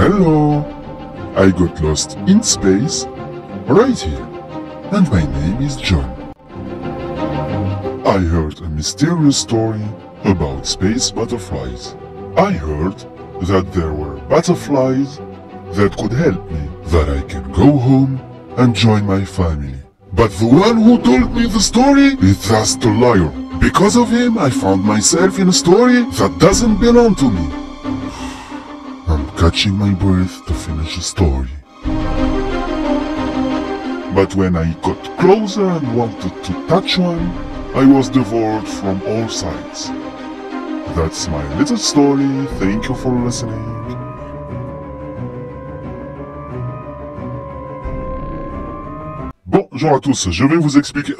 Hello! I got lost in space, right here, and my name is John. I heard a mysterious story about space butterflies. I heard that there were butterflies that could help me, that I can go home and join my family. But the one who told me the story is just a liar. Because of him, I found myself in a story that doesn't belong to me. I'm catching my breath to finish the story. But when I got closer and wanted to touch one, I was devoured from all sides. That's my little story. Thank you for listening. Bonjour à tous, je vais vous expliquer...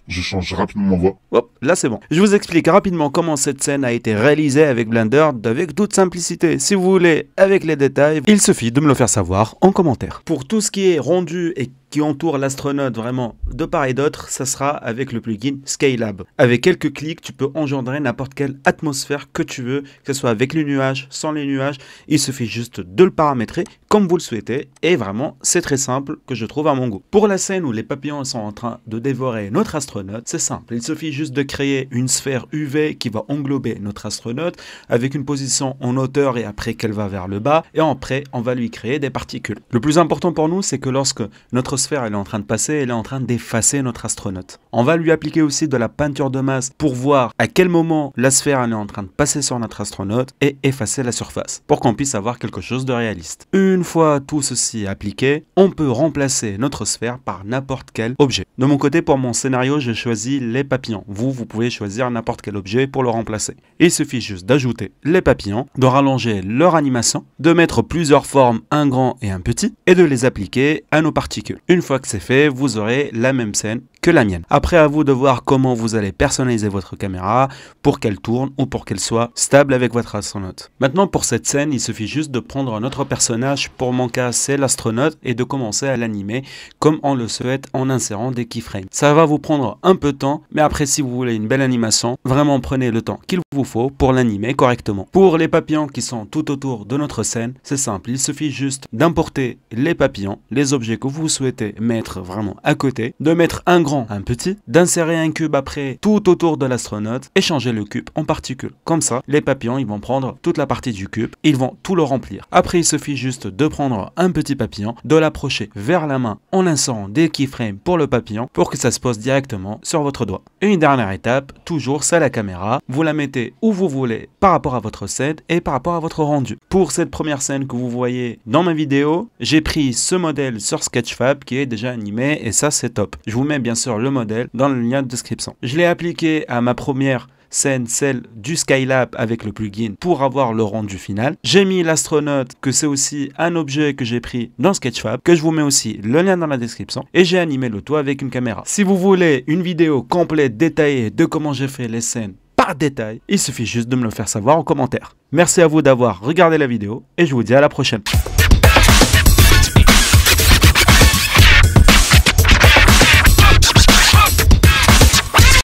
Je change rapidement ma voix. Hop, là c'est bon. Je vous explique rapidement comment cette scène a été réalisée avec Blender avec toute simplicité. Si vous voulez, avec les détails, il suffit de me le faire savoir en commentaire. Pour tout ce qui est rendu et qui entoure l'astronaute vraiment de part et d'autre, ça sera avec le plugin Skylab. Avec quelques clics, tu peux engendrer n'importe quelle atmosphère que tu veux, que ce soit avec les nuages, sans les nuages. Il suffit juste de le paramétrer comme vous le souhaitez. Et vraiment, c'est très simple que je trouve à mon goût. Pour la scène où les papillons sont en train de dévorer notre astronaute, c'est simple. Il suffit juste de créer une sphère UV qui va englober notre astronaute avec une position en hauteur et après qu'elle va vers le bas. Et après, on va lui créer des particules. Le plus important pour nous, c'est que lorsque notre sphère elle est en train de passer, elle est en train d'effacer notre astronaute. On va lui appliquer aussi de la peinture de masse pour voir à quel moment la sphère elle est en train de passer sur notre astronaute et effacer la surface pour qu'on puisse avoir quelque chose de réaliste. Une fois tout ceci appliqué, on peut remplacer notre sphère par n'importe quel objet. De mon côté, pour mon scénario, j'ai choisi les papillons. Vous pouvez choisir n'importe quel objet pour le remplacer. Il suffit juste d'ajouter les papillons, de rallonger leur animation, de mettre plusieurs formes, un grand et un petit, et de les appliquer à nos particules. Une fois que c'est fait, vous aurez la même scène que la mienne. Après, à vous de voir comment vous allez personnaliser votre caméra pour qu'elle tourne ou pour qu'elle soit stable avec votre astronaute. Maintenant, pour cette scène, il suffit juste de prendre notre personnage, pour mon cas, c'est l'astronaute, et de commencer à l'animer comme on le souhaite en insérant des keyframes. Ça va vous prendre un peu de temps, mais après, si vous voulez une belle animation, vraiment prenez le temps qu'il vous faut pour l'animer correctement. Pour les papillons qui sont tout autour de notre scène, c'est simple, il suffit juste d'importer les papillons, les objets que vous souhaitez mettre vraiment à côté, de mettre un grand, un petit, d'insérer un cube après tout autour de l'astronaute et changer le cube en particules. Comme ça, les papillons, ils vont prendre toute la partie du cube, ils vont tout le remplir. Après, il suffit juste de prendre un petit papillon, de l'approcher vers la main en insérant des keyframes pour le papillon pour que ça se pose directement sur votre doigt. Et une dernière étape, toujours c'est la caméra, vous la mettez où vous voulez par rapport à votre scène et par rapport à votre rendu. Pour cette première scène que vous voyez dans ma vidéo, j'ai pris ce modèle sur Sketchfab qui est déjà animé et ça c'est top. Je vous mets bien sûr le modèle dans le lien de description. Je l'ai appliqué à ma première scène, celle du Skylab avec le plugin pour avoir le rendu final. J'ai mis l'astronaute, que c'est aussi un objet que j'ai pris dans Sketchfab, que je vous mets aussi le lien dans la description, et j'ai animé le tout avec une caméra. Si vous voulez une vidéo complète détaillée de comment j'ai fait les scènes par détail, il suffit juste de me le faire savoir en commentaire. Merci à vous d'avoir regardé la vidéo et je vous dis à la prochaine.